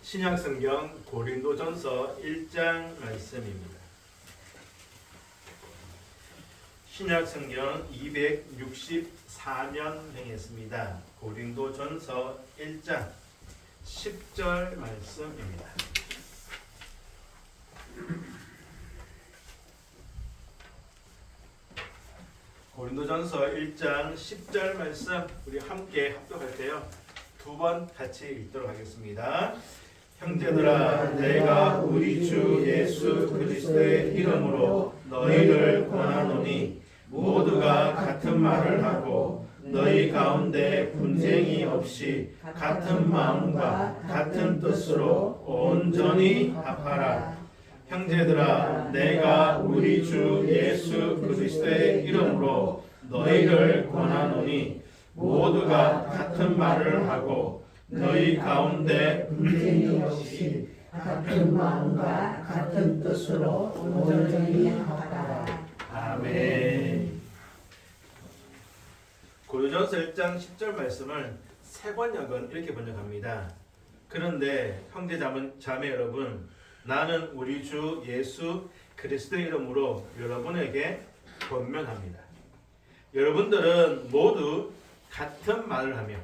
신약성경 고린도전서 1장 말씀입니다. 신약성경 264면행했습니다. 고린도전서 1장 10절 말씀입니다. 고린도전서 1장 10절 말씀 우리 함께 합독할 때요. 두 번 같이 읽도록 하겠습니다. 형제들아, 내가 우리 주 예수 그리스도의 이름으로 너희를 권하노니 모두가 같은 말을 하고 너희 가운데 분쟁이 없이 같은 마음과 같은 뜻으로 온전히 합하라. 형제들아, 내가 우리 주 예수 그리스도의 이름으로 너희를 권하노니 모두가 같은 말을 하고 너희 가운데 분쟁이 없이 같은 마음과 같은 뜻으로 온전히 합하라. 아멘. 고린도전서 1장 10절 말씀을 세 번역은 이렇게 번역합니다. 그런데 형제 자매 여러분, 나는 우리 주 예수 그리스도의 이름으로 여러분에게 권면합니다. 여러분들은 모두 같은 말을 하며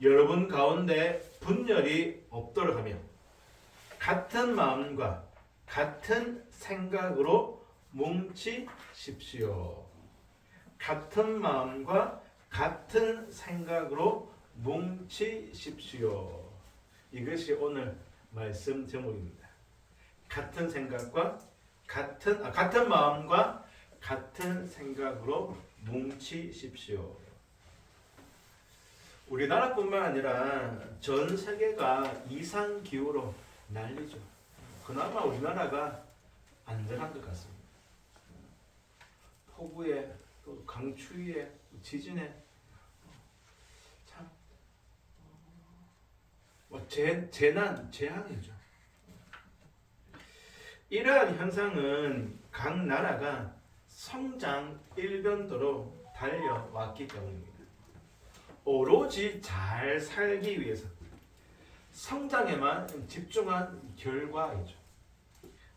여러분 가운데 분열이 없도록 하며 같은 마음과 같은 생각으로 뭉치십시오. 같은 마음과 같은 생각으로 뭉치십시오. 이것이 오늘 말씀 제목입니다. 같은 생각과 같은 마음과 같은 생각으로 뭉치십시오. 우리나라뿐만 아니라 전 세계가 이상 기후로 난리죠. 그나마 우리나라가 안전한 것 같습니다. 폭우에 또 강추위에 지진에 참 재앙이죠. 이러한 현상은 각 나라가 성장 일변도로 달려왔기 때문입니다. 오로지 잘 살기 위해서 성장에만 집중한 결과이죠.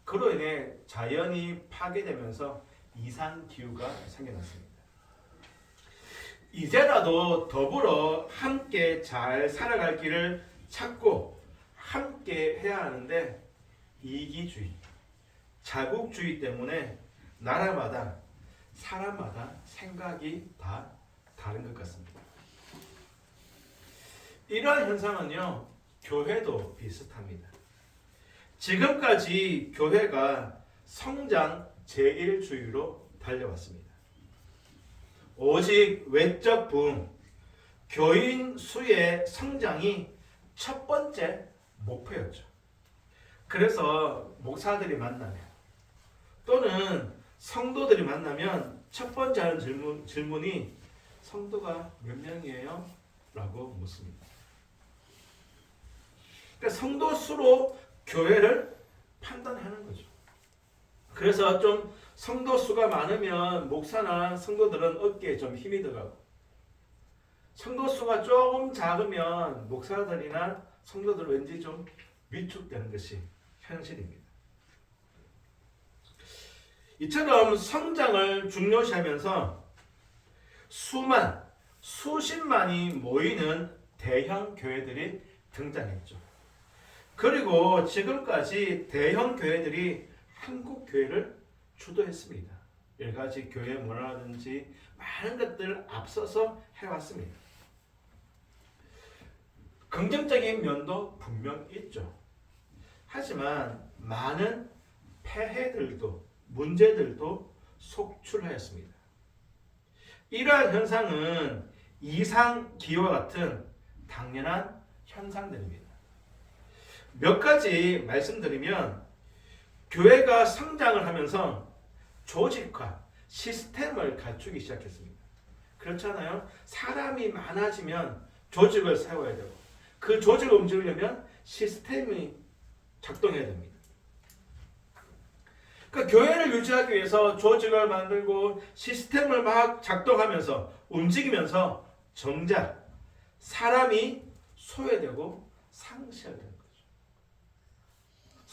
그로 인해 자연이 파괴되면서 이상기후가 생겨났습니다. 이제라도 더불어 함께 잘 살아갈 길을 찾고 함께 해야 하는데 이기주의, 자국주의 때문에 나라마다 사람마다 생각이 다 다른 것 같습니다. 이러한 현상은요, 교회도 비슷합니다. 지금까지 교회가 성장 제1주의로 달려왔습니다. 오직 외적 부흥, 교인 수의 성장이 첫 번째 목표였죠. 그래서 목사들이 만나면 또는 성도들이 만나면 첫 번째 하는 질문이 성도가 몇 명이에요? 라고 묻습니다. 그러니까 성도 수로 교회를 판단하는 거죠. 그래서 좀 성도 수가 많으면 목사나 성도들은 어깨에 좀 힘이 들어가고, 성도 수가 조금 작으면 목사들이나 성도들 왠지 좀 위축되는 것이 현실입니다. 이처럼 성장을 중요시하면서 수십만이 모이는 대형 교회들이 등장했죠. 그리고 지금까지 대형 교회들이 한국 교회를 주도했습니다. 여러 가지 교회 문화라든지 많은 것들을 앞서서 해왔습니다. 긍정적인 면도 분명 있죠. 하지만 많은 폐해들도 문제들도 속출하였습니다. 이러한 현상은 이상기후와 같은 당연한 현상들입니다. 몇 가지 말씀드리면, 교회가 성장을 하면서 조직화, 시스템을 갖추기 시작했습니다. 그렇잖아요. 사람이 많아지면 조직을 세워야 되고, 그 조직을 움직이려면 시스템이 작동해야 됩니다. 그러니까 교회를 유지하기 위해서 조직을 만들고 시스템을 막 작동하면서 움직이면서 정작 사람이 소외되고 상실되는 거죠.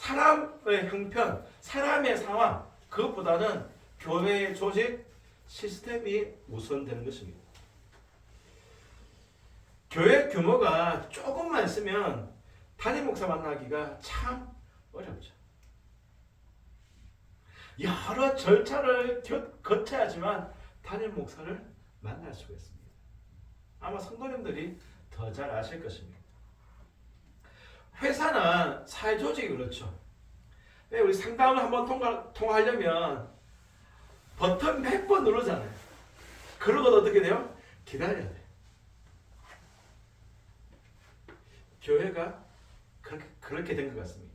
사람의 형편, 사람의 상황, 그것보다는 교회의 조직, 시스템이 우선되는 것입니다. 교회 규모가 조금만 있으면 담임 목사 만나기가 참 어렵죠. 여러 절차를 거쳐야지만 담임 목사를 만날 수가 있습니다. 아마 성도님들이 더 잘 아실 것입니다. 회사나 사회조직이 그렇죠. 우리 상담을 한번 통화하려면 버튼 몇 번 누르잖아요. 그러고도 어떻게 돼요? 기다려야 돼요. 교회가 그렇게 된 것 같습니다.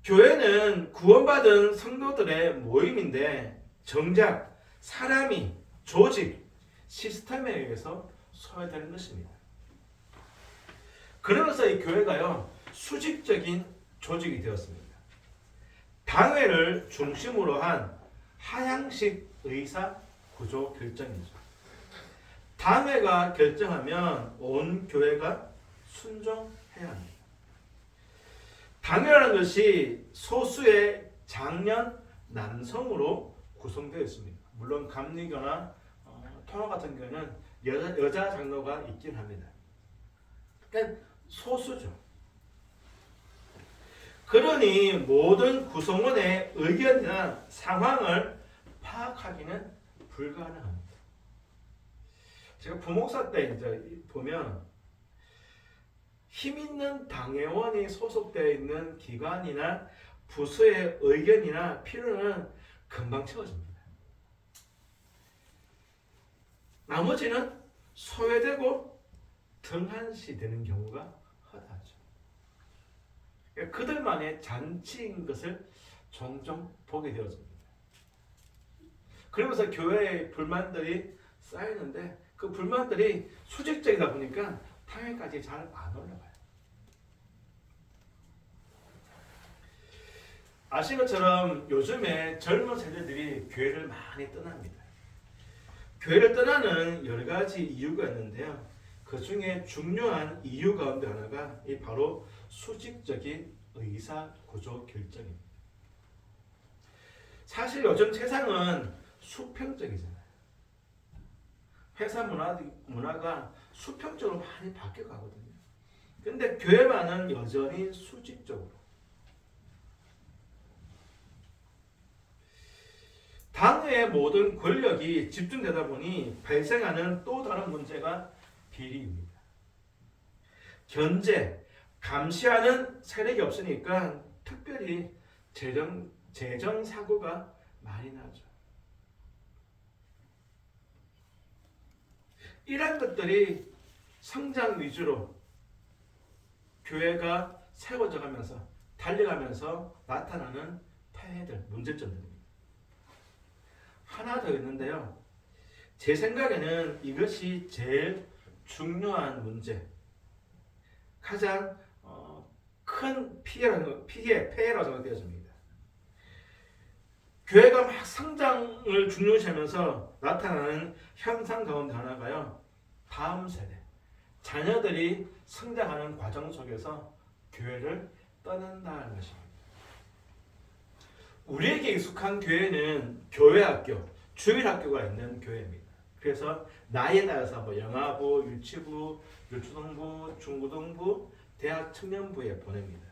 교회는 구원받은 성도들의 모임인데 정작 사람이 조직, 시스템에 의해서 소외되는 것입니다. 그러면서 이 교회가요 수직적인 조직이 되었습니다. 당회를 중심으로 한 하향식 의사 구조 결정이죠. 당회가 결정하면 온 교회가 순종해야 합니다. 당회라는 것이 소수의 장년 남성으로 구성되어 있습니다. 물론 감리교나 통화 같은 경우는 여자 장로가 있긴 합니다. 그러니까 소수죠. 그러니 모든 구성원의 의견이나 상황을 파악하기는 불가능합니다. 제가 부목사 때 이제 보면 힘 있는 당회원이 소속되어 있는 기관이나 부서의 의견이나 필요는 금방 채워집니다. 나머지는 소외되고 등한시되는 경우가 허다하죠. 그들만의 잔치인 것을 종종 보게 되었습니다. 그러면서 교회의 불만들이 쌓이는데 그 불만들이 수직적이다 보니까 당회까지 잘 안 올라가요. 아시는 것처럼 요즘에 젊은 세대들이 교회를 많이 떠납니다. 교회를 떠나는 여러 가지 이유가 있는데요. 그 중에 중요한 이유 가운데 하나가 바로 수직적인 의사 구조 결정입니다. 사실 요즘 세상은 수평적이잖아요. 회사 문화가 수평적으로 많이 바뀌어가거든요. 근데 교회만은 여전히 수직적으로. 당의 모든 권력이 집중되다 보니 발생하는 또 다른 문제가 비리입니다. 견제, 감시하는 세력이 없으니까 특별히 재정 사고가 많이 나죠. 이런 것들이 성장 위주로 교회가 세워져 가면서 달려가면서 나타나는 폐해들, 문제점들입니다. 하나 더 있는데요. 제 생각에는 이것이 제일 중요한 문제, 가장 큰 피해라고 생각되어집니다. 교회가 막 성장을 중요시하면서 나타나는 현상 가운데 하나가요. 다음 세대, 자녀들이 성장하는 과정 속에서 교회를 떠난다는 것입니다. 우리에게 익숙한 교회는 교회학교, 주일학교가 있는 교회입니다. 그래서 나이에 따라서 영아부, 유치부, 유초등부, 중고등부, 대학 청년부에 보냅니다.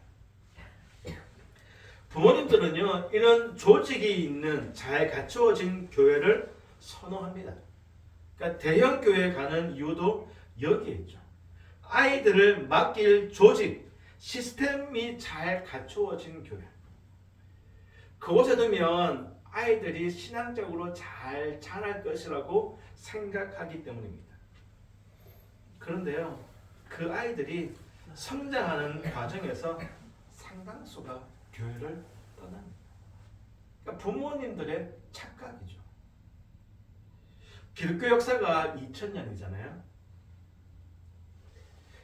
부모님들은요, 이런 조직이 있는 잘 갖추어진 교회를 선호합니다. 그러니까 대형 교회에 가는 이유도 여기에 있죠. 아이들을 맡길 조직, 시스템이 잘 갖추어진 교회. 그곳에 두면 아이들이 신앙적으로 잘 자랄 것이라고 생각하기 때문입니다. 그런데요, 그 아이들이 성장하는 과정에서 상당수가 교회를 떠납니다. 그러니까 부모님들의 착각이죠. 기독교 역사가 2000년이잖아요.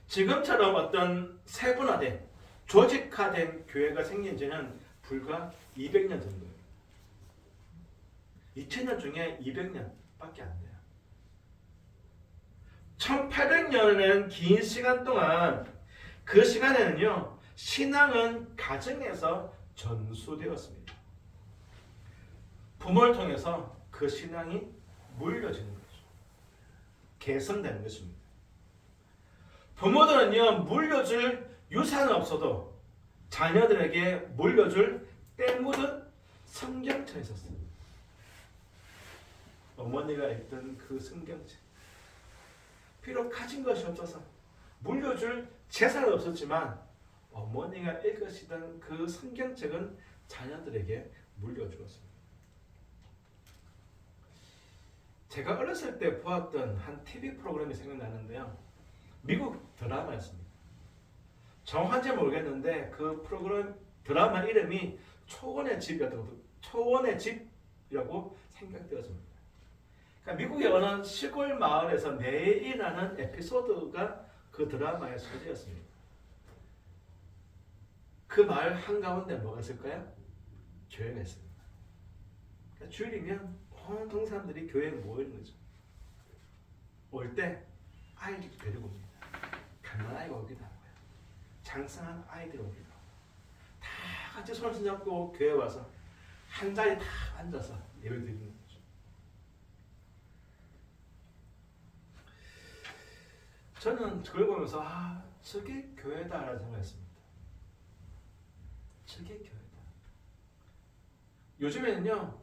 지금처럼 어떤 세분화된, 조직화된 교회가 생긴 지는 불과 200년 정도예요. 2000년 중에 200년밖에 안 돼요. 1800년은 긴 시간 동안 그 시간에는요, 신앙은 가정에서 전수되었습니다. 부모를 통해서 그 신앙이 물려지는 거죠. 개선되는 것입니다. 부모들은요, 물려줄 유산은 없어도 자녀들에게 물려줄 때 묻은 성경책이 있었어요. 어머니가 읽던 그 성경책. 비록 가진 것이 없어서 물려줄 재산은 없었지만 어머니가 읽으시던 그 성경책은 자녀들에게 물려주었습니다. 제가 어렸을 때 보았던 한 TV 프로그램이 생각나는데요. 미국 드라마였습니다. 정확한지 모르겠는데 그 프로그램 드라마 이름이 초원의 집이라고 생각되었습니다. 그러니까 미국의 어느 시골 마을에서 매일 일어나는 에피소드가 그 드라마의 소재였습니다. 그 마을 한가운데 뭐가 있을까요? 교회가 있습니다. 그러니까 주일이면 온통 사람들이 교회에 모이는 거죠. 올 때 아이들 데리고 옵니다. 가난한 아이가 오기도 하고요. 장성한 아이들이 오기도 하고 다 같이 손을 손잡고 교회에 와서 한 자리에 다 앉아서 예배 드리는 거죠. 저는 그걸 보면서 저게 교회다라는 생각했습니다. 저게 교회다. 요즘에는요,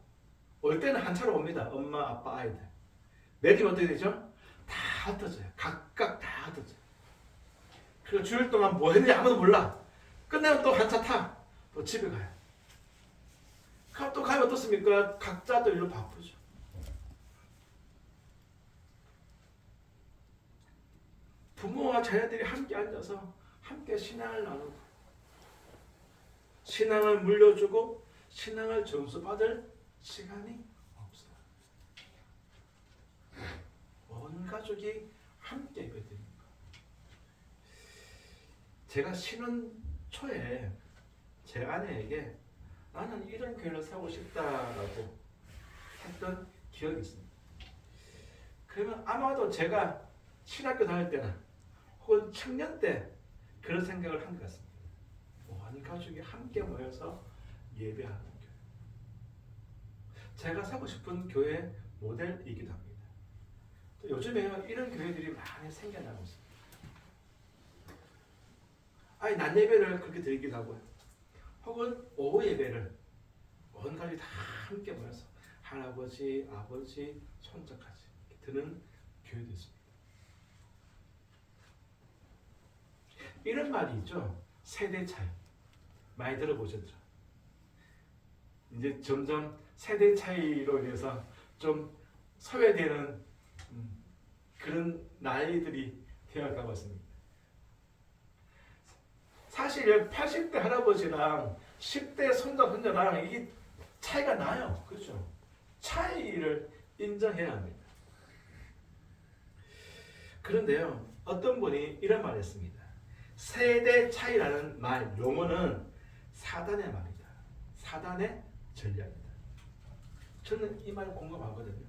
올 때는 한 차로 옵니다. 엄마, 아빠, 아이들. 내리면 어떻게 되죠? 다 흩어져요. 각각 다 흩어져요. 그리고 주일 동안 뭐 했는지 아무도 몰라. 끝내면 또 한 차 타. 또 집에 가요. 그럼 또 가면 어떻습니까? 각자 또 일로 바쁘죠. 부모와 자녀들이 함께 앉아서 함께 신앙을 나누고 신앙을 물려주고 신앙을 전수받을 시간이 없어요. 온 가족이 함께 예배드립니다. 제가 신혼 초에 제 아내에게 나는 이런 교회를 세우고 싶다라고 했던 기억이 있습니다. 그러면 아마도 제가 신학교 다닐 때나 혹은 청년 때 그런 생각을 한 것 같습니다. 온 가족이 함께 모여서 예배하는 교회. 제가 세우고 싶은 교회 모델이기도 합니다. 또 요즘에 이런 교회들이 많이 생겨나고 있습니다. 낮 예배를 그렇게 드리기도 하고요. 혹은 오후 예배를 온 가족이 다 함께 모여서 할아버지, 아버지, 손자까지 드는 교회도 있습니다. 이런 말이 있죠. 세대 차이. 많이 들어보셨죠? 이제 점점 세대 차이로 인해서 좀 소외되는 그런 나이들이 되어가고 있습니다. 사실 80대 할아버지랑 10대 손자랑 이게 차이가 나요. 그렇죠? 차이를 인정해야 합니다. 그런데요, 어떤 분이 이런 말을 했습니다. 세대 차이라는 말, 용어는 사단의 말이다. 사단의 전략이다. 저는 이 말에 공감하거든요.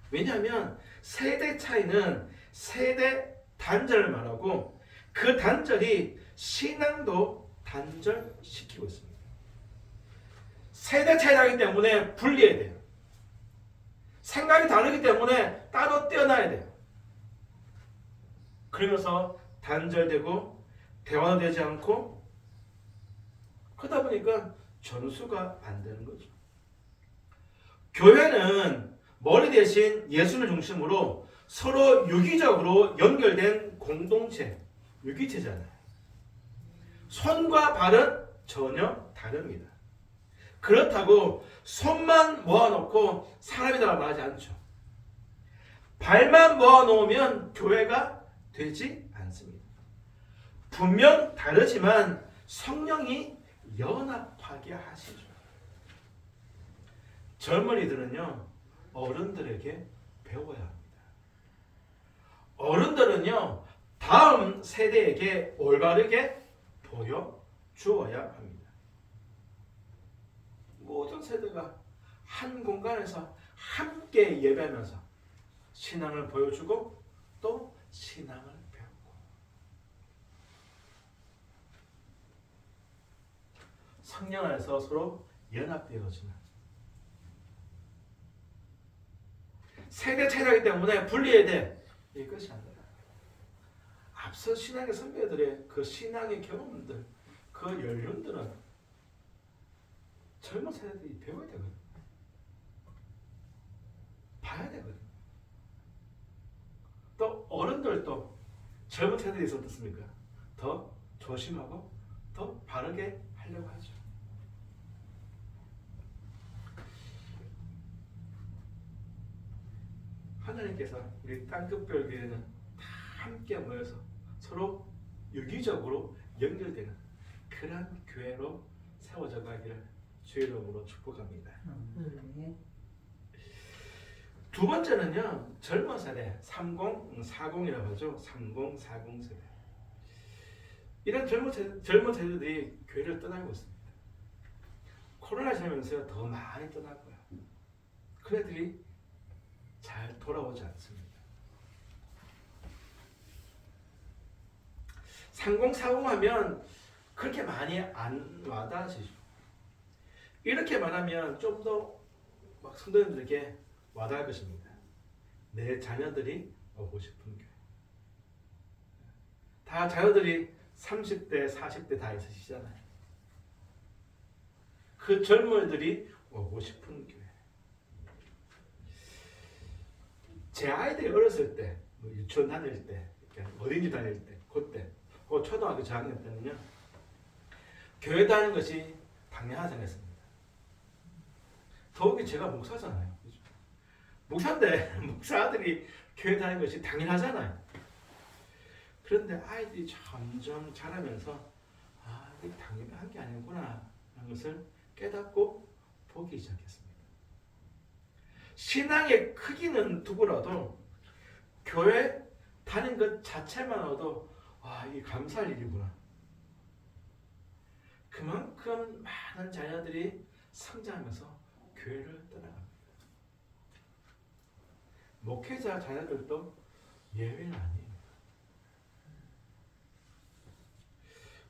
왜냐하면 세대 차이는 세대 단절을 말하고 그 단절이 신앙도 단절시키고 있습니다. 세대 차이라기 때문에 분리해야 돼요. 생각이 다르기 때문에 따로 떼어놔야 돼요. 그러면서 단절되고 대화도 되지 않고 그러다 보니까 전수가 안 되는 거죠. 교회는 머리 대신 예수를 중심으로 서로 유기적으로 연결된 공동체, 유기체잖아요. 손과 발은 전혀 다릅니다. 그렇다고 손만 모아놓고 사람이라고 말하지 않죠. 발만 모아놓으면 교회가 되지 않습니다. 분명 다르지만 성령이 연합하게 하시죠. 젊은이들은요, 어른들에게 배워야 합니다. 어른들은요, 다음 세대에게 올바르게 보여주어야 합니다. 모든 세대가 한 공간에서 함께 예배하면서 신앙을 보여주고 또 신앙을 배우고 성령 안에서 서로 연합되어지는 세대 차이기 때문에 분리해야 돼. 이것이 아니라 앞서 신앙의 선배들의 그 신앙의 경험들, 그 연륜들은 젊은 세대들이 배워야 되거든. 봐야 되거든. 또 어른들도 젊은 세대에 있어 어떻습니까? 더 조심하고 더 바르게 하려고 하죠. 하나님께서 우리 땅끝별교회는 다 함께 모여서 서로 유기적으로 연결되는 그런 교회로 세워져 가기를 주의 이름으로 축복합니다. 두 번째는요, 젊은 세대 3040이라고 하죠. 3040 세대. 이런 젊은 세대들이 교회를 떠나고 있습니다. 코로나 지나면서 더 많이 떠났고요. 그 애들이 잘 돌아오지 않습니다. 3040 하면 그렇게 많이 안 와닿으시죠. 이렇게 말하면 좀 더 막 성도님들에게 와닿을 것입니다. 내 자녀들이 오고 싶은 교회. 다 자녀들이 30대, 40대 다 있으시잖아요. 그 젊은이들이 오고 싶은 교회. 제 아이들이 어렸을 때, 뭐 유치원 다닐 때, 어린이집 다닐 때, 그때, 그 초등학교 저학년 때는요, 교회 다니는 것이 당연하다 생각했습니다. 더욱이 제가 목사잖아요. 목사인데 목사 아들이 교회 다니는 것이 당연하잖아요. 그런데 아이들이 점점 자라면서 이게 당연한 게 아니구나 하는 것을 깨닫고 보기 시작했습니다. 신앙의 크기는 두고라도 교회 다닌 것 자체만으로도 이게 감사할 일이구나. 그만큼 많은 자녀들이 성장하면서 교회를 떠나갑니다. 목회자 자녀들도 예외는 아니에요.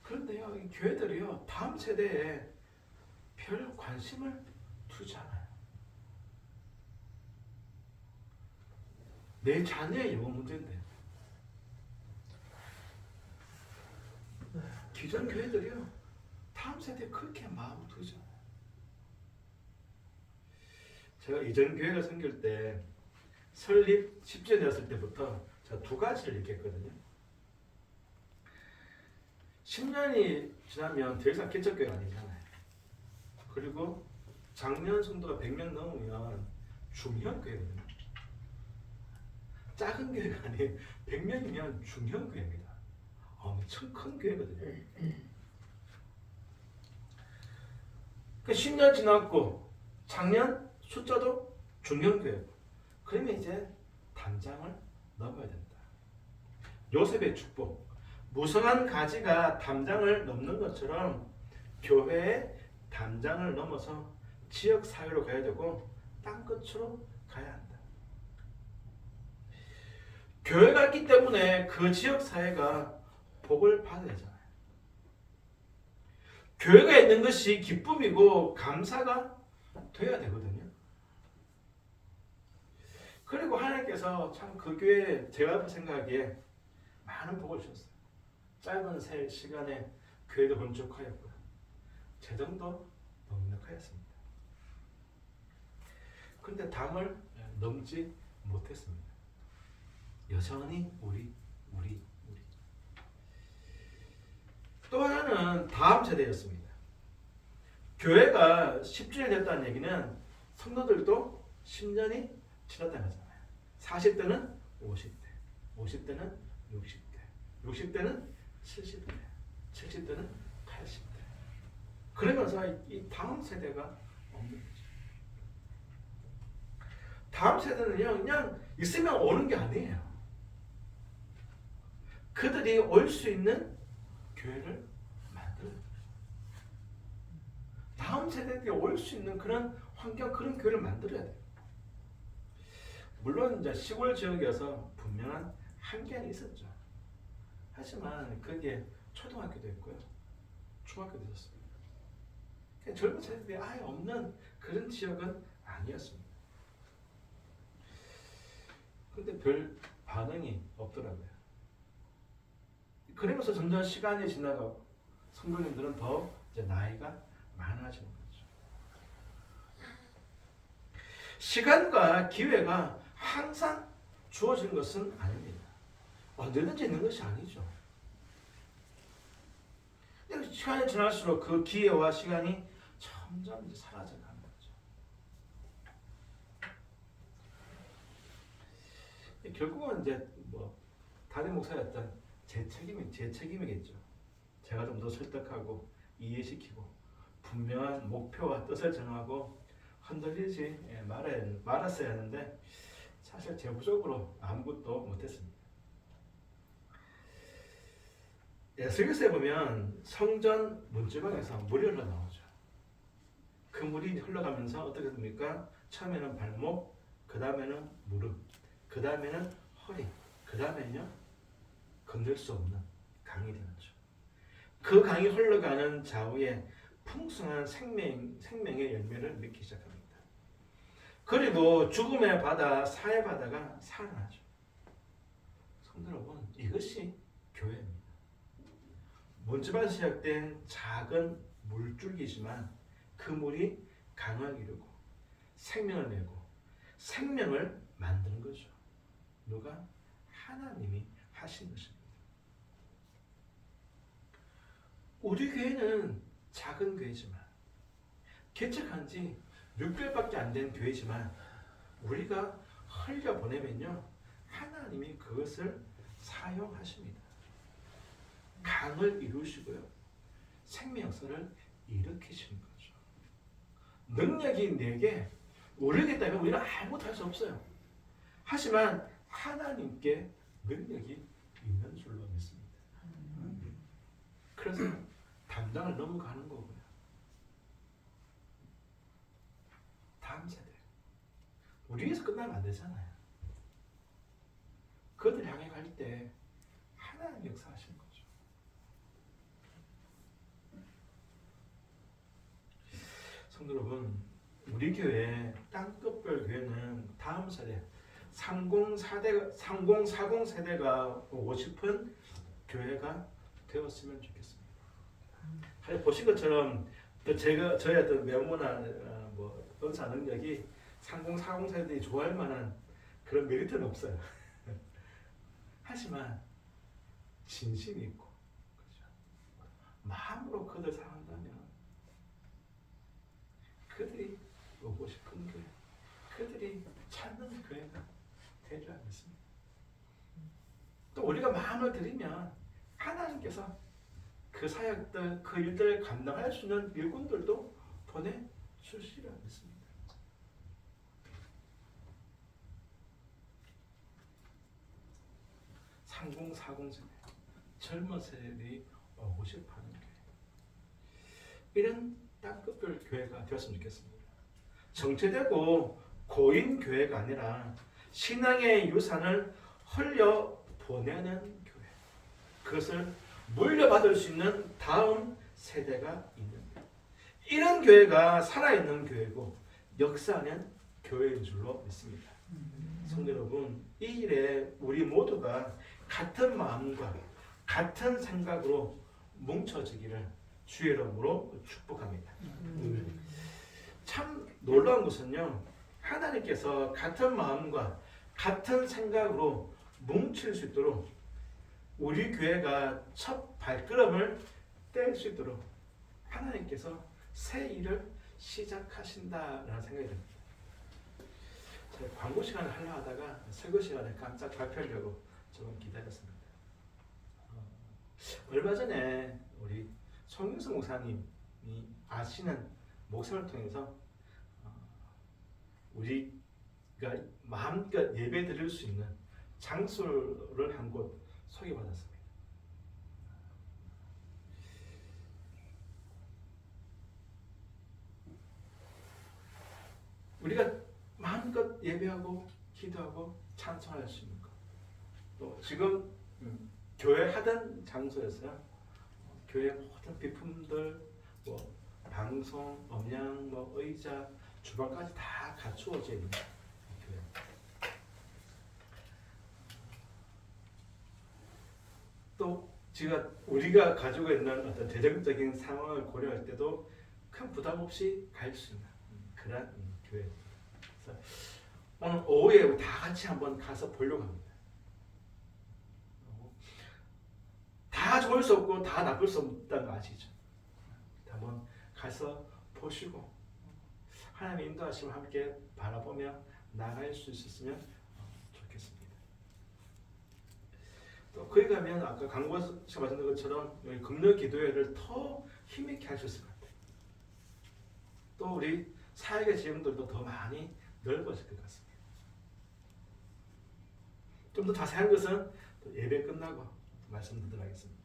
그런데요, 이 교회들이요, 다음 세대에 별 관심을 두지 않아요. 내 자녀의 영혼 문제인데. 기존 교회들이요, 다음 세대에 그렇게 마음을 두지 않아요. 제가 이전 교회를 섬길 때 설립 10주년 되었을 때부터 제가 두 가지를 얘기했거든요. 10년이 지나면 더 이상 개척교회가 아니잖아요. 그리고 작년 성도가 100명 넘으면 중형교회거든요. 작은 교회가 아니에요. 100명이면 중형교회입니다. 엄청 큰 교회거든요. 그 10년 지났고 작년 숫자도 중형교회고, 그러면 이제 단장을 넘어야 된다. 요셉의 축복. 무성한 가지가 담장을 넘는 것처럼 교회의 담장을 넘어서 지역 사회로 가야 되고 땅끝으로 가야 한다. 교회가 있기 때문에 그 지역 사회가 복을 받아야 되잖아요. 교회가 있는 것이 기쁨이고 감사가 돼야 되거든요. 그리고 하나님께서 참 그 교회에 제가 생각하기에 많은 복을 주셨어요. 짧은 시간에 교회도 건축하였고요. 재정도 넉넉하였습니다. 그런데 담을 넘지 못했습니다. 여전히 우리. 또 하나는 다음 세대였습니다. 교회가 10주년 됐다는 얘기는 성도들도 10년이 지났다는 거잖아요. 40대는 50대, 50대는 60대, 60대는 70대, 70대는 80대. 그러면서 이 다음 세대가 없는 거죠. 다음 세대는요, 그냥 있으면 오는 게 아니에요. 그들이 올 수 있는 교회를 만들어요. 다음 세대들이 올 수 있는 그런 환경, 그런 교회를 만들어야 돼요. 물론 이제 시골 지역이어서 분명한 한계는 있었죠. 하지만 그게 초등학교도 있고요, 중학교도 있었습니다. 젊은 세대들이 아예 없는 그런 지역은 아니었습니다. 그런데 별 반응이 없더라고요. 그러면서 점점 시간이 지나가고 성도님들은 더 이제 나이가 많아지는 거죠. 시간과 기회가 항상 주어지는 것은 아닙니다. 언제든지 있는 것이 아니죠. 시간이 지날수록 그 기회와 시간이 점점 이제 사라져가는 거죠. 결국은 이제 뭐 담임 목사였던 제 책임이겠죠. 제가 좀 더 설득하고 이해시키고 분명한 목표와 뜻을 정하고 흔들리지 말았어야 하는데 사실 제부적으로 아무것도 못했습니다. 설교서에 보면 성전 문지방에서 물이 흘러나오죠. 그 물이 흘러가면서 어떻게 됩니까? 처음에는 발목, 그 다음에는 무릎, 그 다음에는 허리, 그 다음에는요 건들 수 없는 강이 되었죠. 그 강이 흘러가는 좌우에 풍성한 생명의 열매를 맺기 시작합니다. 그리고 죽음의 바다, 사의 바다가 살아나죠. 성도 여러분, 이것이 교회입니다. 문지방에서 시작된 작은 물줄기지만 그 물이 강을 이루고 생명을 내고 생명을 만드는 거죠. 누가? 하나님이 하신 것입니다. 우리 교회는 작은 교회지만 개척한 지 6개월밖에 안 된 교회지만 우리가 흘려보내면요 하나님이 그것을 사용하십니다. 강을 이루시고요 생명 역사를 일으키시는 거죠. 능력이 내게 우리에게 있다면 우리는 아무것도 할 수 없어요. 하지만 하나님께 능력이 있는 줄로 믿습니다. 그래서 담당을 넘어가는 거고요. 다음 세대 우리에서 끝나면 안 되잖아요. 그들 향해 갈 때 하나님 역사하시는 거죠. 성도 여러분, 우리 교회 땅끝별 교회는 다음 세대 3040 세대가 오고 싶은 교회가 되었으면 좋겠습니다. 보신 것처럼 저의 어떤 외모나 뭐 은사 능력이 3040 세대들이 좋아할 만한 그런 메리트는 없어요. 하지만 진심이 있고 그렇죠? 마음으로 그들 사랑한다면 그들이 오고 싶은 교회, 그들이 찾는 교회가 되지 않습니다. 또 우리가 마음을 들이면 하나님께서 그 사역들, 그 일들을 감당할 수 있는 일꾼들도 보내주시리라 믿습니다. (3040) 세대 젊은 세대들이 오고 싶어하는 교회, 이런 땅끝별 교회가 되었으면 좋겠습니다. 정체되고 고인 교회가 아니라 신앙의 유산을 흘려보내는 교회, 그것을 물려받을 수 있는 다음 세대가 있는 교회, 이런 교회가 살아있는 교회고 역사하는 교회인 줄로 믿습니다. 성도 여러분, 이 일에 우리 모두가 같은 마음과 같은 생각으로 뭉쳐지기를 주의 이름으로 축복합니다. 참 놀라운 것은요, 하나님께서 같은 마음과 같은 생각으로 뭉칠 수 있도록 우리 교회가 첫 발걸음을 뗄 수 있도록 하나님께서 새 일을 시작하신다라는 생각이 듭니다. 제가 광고 시간을 하려 하다가 설교 시간에 깜짝 발표하려고 조금 기다렸습니다. 얼마 전에 우리 송윤수 목사님이 아시는 목사를 통해서 우리가 마음껏 예배 드릴 수 있는 장소를 한 곳 소개받았습니다. 우리가 마음껏 예배하고 기도하고 찬송할 수 있는 것, 또 지금 교회 하던 장소에서요, 교회 모든 비품들, 뭐 방송, 음향, 뭐 의자, 주방까지 다 갖추어져 있는 교회. 또 우리가 가지고 있는 어떤 재정적인 상황을 고려할 때도 큰 부담 없이 갈 수 있는 그런 교회. 그래서 오늘 오후에 우리 다 같이 한번 가서 보려고 합니다. 다 좋을 수 없고 다 나쁠 수 없다는 거 아시죠? 한번 가서 보시고 하나님의 인도하심을 함께 바라보며 나갈 수 있었으면 좋겠습니다. 또 거기 가면 아까 강구가 말씀드린 것처럼 금요 기도회를 더 힘있게 할 수 있을 것 같아요. 또 우리 사역의 지형들도 더 많이 넓어질 것 같습니다. 좀 더 자세한 것은 또 예배 끝나고 말씀드리도록 하겠습니다.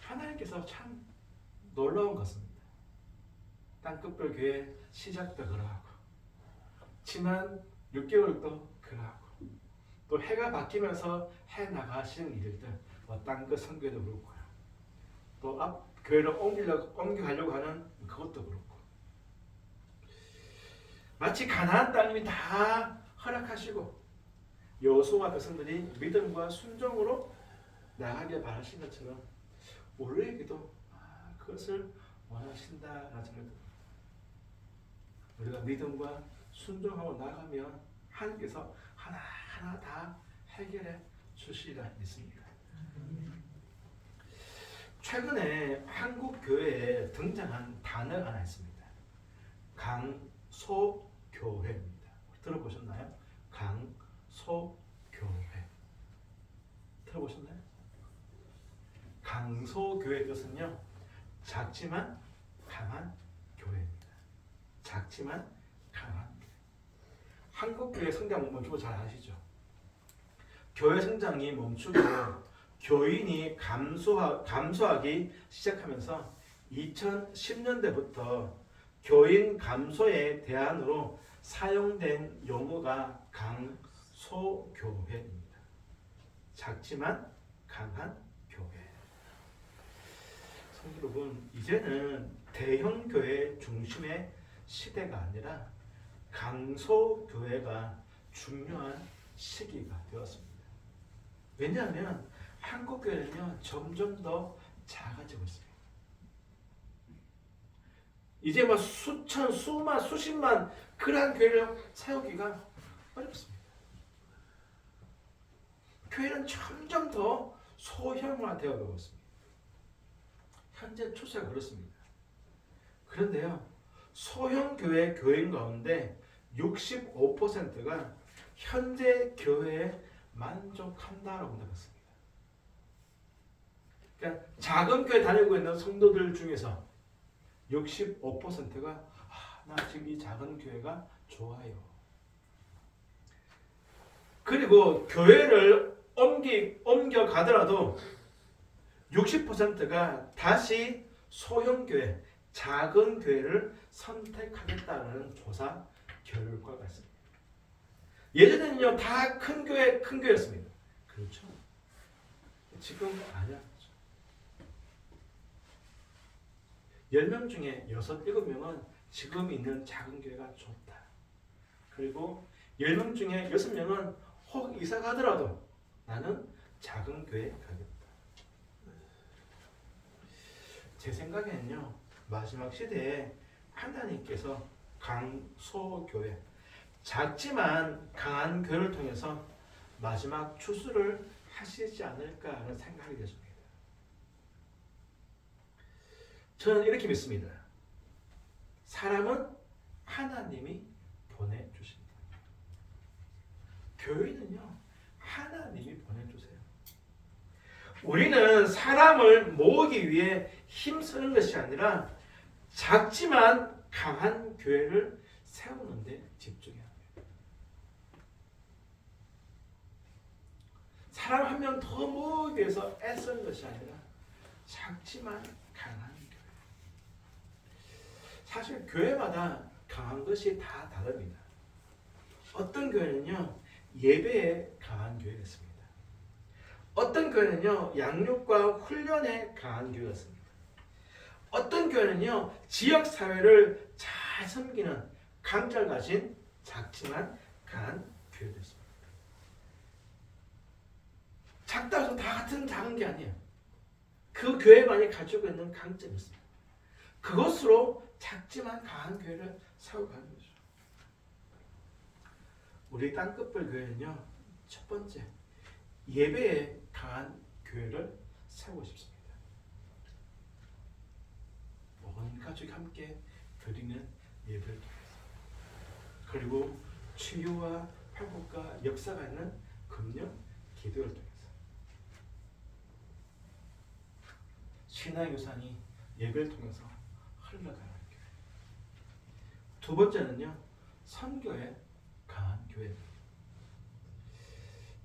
하나님께서 참 놀라운 것입니다. 땅끝별교회 시작도 그러하고 지난 6개월도 그러하고 또 해가 바뀌면서 해 나가시는 일들 땅끝 선교도 그렇고요. 또 앞 교회를 옮겨가려고 하는 그것도 그렇고 마치 가나안 땅님이 다 허락하시고 여호수아와 백성들이 믿음과 순종으로 나가길 바라신 것처럼 우리에게도 그것을 원하신다라는 생각이 우리가 믿음과 순종하고 나가면 하나님께서 하나하나 다 해결해 주시리라 믿습니다. 최근에 한국 교회에 등장한 단어가 하나 있습니다. 강소교회입니다. 들어보셨나요? 강소교회 들어보셨나요? 강소교회 뜻은요, 작지만 강한 교회입니다. 작지만 강한 교회. 한국 교회 성장 멈추고 잘 아시죠? 교회 성장이 멈추고 교인이 감소하기 시작하면서 2010년대부터 교인 감소의 대안으로 사용된 용어가 강소교회입니다. 작지만 강한 교회. 성도 여러분, 이제는 대형 교회 중심의 시대가 아니라 강소교회가 중요한 시기가 되었습니다. 왜냐하면 한국 교회는요 점점 더 작아지고 있습니다. 이제 뭐 수천, 수만, 수십만 그러한 교회를 세우기가 어렵습니다. 교회는 점점 더 소형화되어 가고 있습니다. 현재 추세가 그렇습니다. 그런데요, 소형 교회 교인 가운데 65%가 현재 교회에 만족한다라고 나왔습니다. 그러니까 작은 교회 다니고 있는 성도들 중에서 65%가 나 지금 이 작은 교회가 좋아요. 그리고 교회를 옮겨가더라도 60%가 다시 소형 교회, 작은 교회를 선택하겠다는 조사 결과가 있습니다. 예전에는요 다 큰 교회였습니다. 그렇죠? 지금 아니야. 10명 중에 6, 7명은 지금 있는 작은 교회가 좋다. 그리고 10명 중에 6명은 혹 이사 가더라도 나는 작은 교회에 가겠다. 제 생각에는요, 마지막 시대에 하나님께서 강소교회, 작지만 강한 교회를 통해서 마지막 추수를 하시지 않을까 하는 생각이 됐습니다. 저는 이렇게 믿습니다. 사람은 하나님이 보내주신다. 교회는요, 하나님이 보내주세요. 우리는 사람을 모으기 위해 힘쓰는 것이 아니라 작지만 강한 교회를 세우는 데 집중해야 합니다. 사람 한 명 더 모으기 위해서 애쓰는 것이 아니라 작지만 강한 교회. 사실 교회마다 강한 것이 다 다릅니다. 어떤 교회는요, 예배에 강한 교회가 있습니다. 어떤 교회는요 양육과 훈련에 강한 교회였습니다. 어떤 교회는요 지역 사회를 잘 섬기는 강자를 가진 작지만 강한 교회도 있습니다. 작다고 해서 다 같은 작은 게 아니에요. 그 교회만이 가지고 있는 강점이 있습니다. 그것으로 작지만 강한 교회를 세워가는 거죠. 우리 땅끝별 교회는요 첫 번째 예배에 강한 교회를 세우고 싶습니다. 온 가족이 함께 드리는 예배를 통해서 그리고 치유와 회복과 역사가 있는 금요 기도를 통해서 신앙의 유산이 예배를 통해서 흘러가는 교회. 두 번째는요 선교에 강한 교회입니다.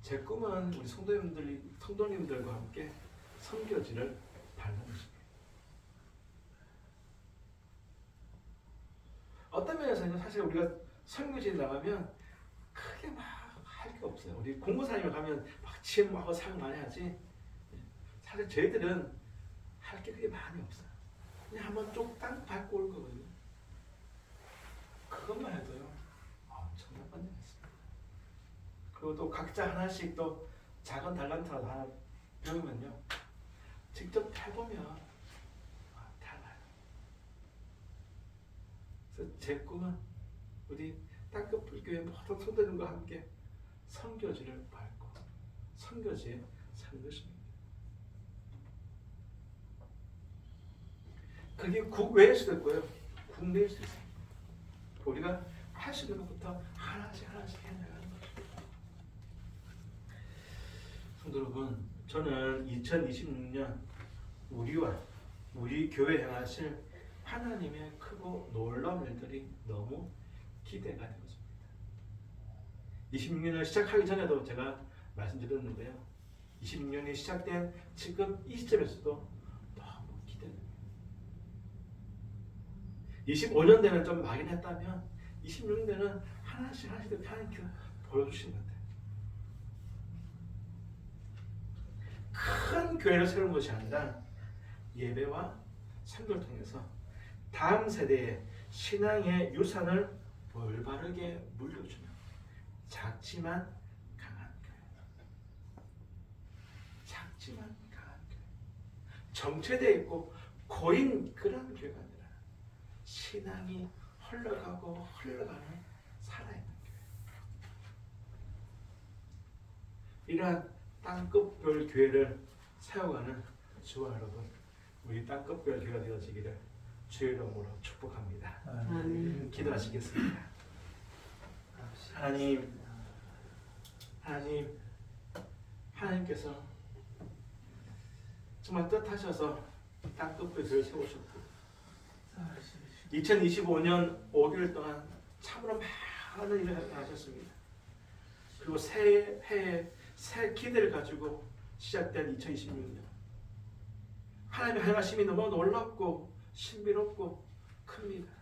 제 꿈은 우리 성도님들과 함께 선교지를 밟는 것입니다. 어떤 면에서는 사실 우리가 선교지에 나가면 크게 막 할 게 없어요. 우리 공무사님에 가면 막 지혜하고 사용 많이 하지. 사실 저희들은 할 게 그게 많이 없어요. 그냥 한번 쭉 땅 밟고 올 거거든요. 그것만 해도요 엄청난 번영했습니다. 그리고 또 각자 하나씩 또 작은 달란트라도 하나 배우면요 직접 해보면 달라요. 그래서 제 꿈은 우리 땅끝 불교의 모든 성도님과 함께 선교지를 밟고 선교지에 사는 것입니다. 그게 국외일 수도 있고요 국내일 수도 있습니다. 우리가 할 수 있는 것부터 하나씩 해나가는 거죠. 성도 여러분, 저는 2026년 우리와 우리 교회 행하실 하나님의 크고 놀라운 일들이 너무 기대가 되고 있습니다. 26년을 시작하기 전에도 제가 말씀드렸는데요. 26년이 시작된 지금 이 시점에서도 너무 기대됩니다. 25년 되면 좀 막연했다면 26년 되는 하나씩 이렇게 하나님께 보여주시는 것 같아요. 큰 교회를 세우는 것이 아니라 예배와 선교를 통해서 다음 세대에 신앙의 유산을 올바르게 물려주는 작지만 강한 교회. 작지만 강한 교회. 정체되어 있고 고인 그런 교회가 아니라 신앙이 흘러가고 흘러가는 살아있는 교회. 이러한 땅끝별 교회를 세워가는 저와 여러분, 우리 땅끝별 교회가 되어지기를 주의 이름으로 축복합니다. 아멘. 기도하시겠습니다. 하나님께서 정말 뜻하셔서 땅끝별 교회를 세우셨고 2025년 5개월 동안 참으로 많은 일을 하셨습니다. 그리고 새해 새 기대를 가지고 시작된 2026년 하나님의 행하심이 너무 놀랍고 신비롭고 큽니다.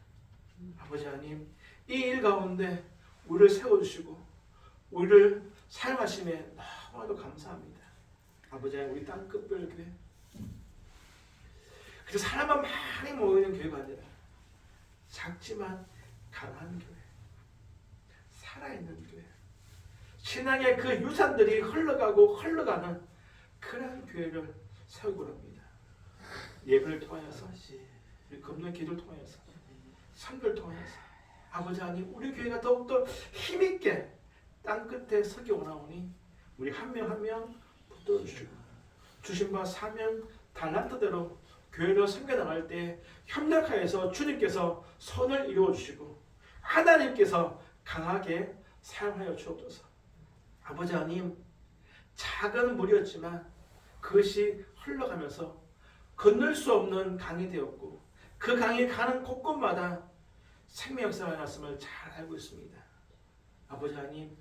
아버지 하나님, 이 일 가운데 우리를 세워주시고 우리를 사용하심에 너무나도 감사합니다. 아버지 하나님, 우리 땅끝별 교회 그래서 사람만 많이 모이는 교회가 아니라 작지만 강한 교회, 살아있는 교회, 신앙의 그 유산들이 흘러가고 흘러가는 그런 교회를 세우고 합니다. 예배를 통하여서, 우리 금년 기도를 통하여서, 선교를 통하여서 아버지 하나님, 우리 교회가 더욱더 힘있게 땅끝에 서기 원하오니 우리 한 명 한 명 붙들어주시고 주신 바 사명 달란트대로 교회를 섬겨나갈 때 협력하여서 주님께서 선을 이루어주시고 하나님께서 강하게 사용하여 주옵소서. 아버지 하나님, 작은 물이었지만 그것이 흘러가면서 건널 수 없는 강이 되었고 그 강이 가는 곳곳마다 생명 역사가 났음을 잘 알고 있습니다. 아버지 하나님,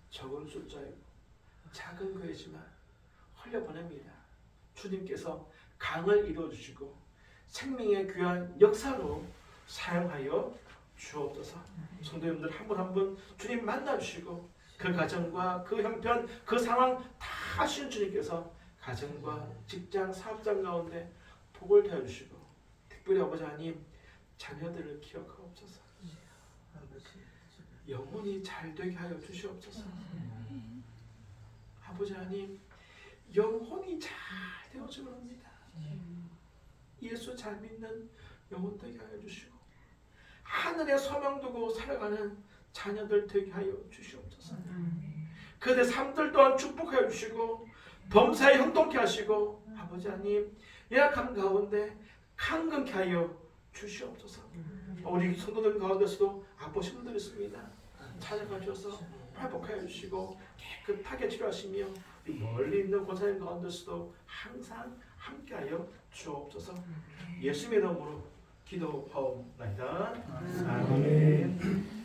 적은 숫자이고 작은 교회지만 흘려보냅니다. 주님께서 강을 이루어주시고 생명의 귀한 역사로 사용하여 주옵소서. 성도님들 한 분 한 분 주님 만나주시고 그 가정과 그 형편 그 상황 다 하시는 주님께서 가정과 직장, 사업장 가운데 복을 되어주시고 특별히 아버지 하나님 자녀들을 기억하옵소서. 영혼이 잘 되게 하여 주시옵소서. 아버지 하나님 영혼이 잘 되어지기 합니다. 예수 잘 믿는 영혼 되게 하여 주시고 하늘에 소망 두고 살아가는 자녀들 되게 하여 주시옵소서. 그들의 삶들 또한 축복하여 주시고 범사에 형통케 하시고 아버지 하나님 연약함 가운데 강건케 하여 주시옵소서. 우리 성도들 가운데서도 아프신 분들이 있습니다. 찾아가 주셔서 회복하여 주시고 깨끗하게 치료하시며 멀리 있는 권사님 가운데서도 항상 함께하여 주옵소서. 예수님의 이름으로 기도하옵나이다. 아멘.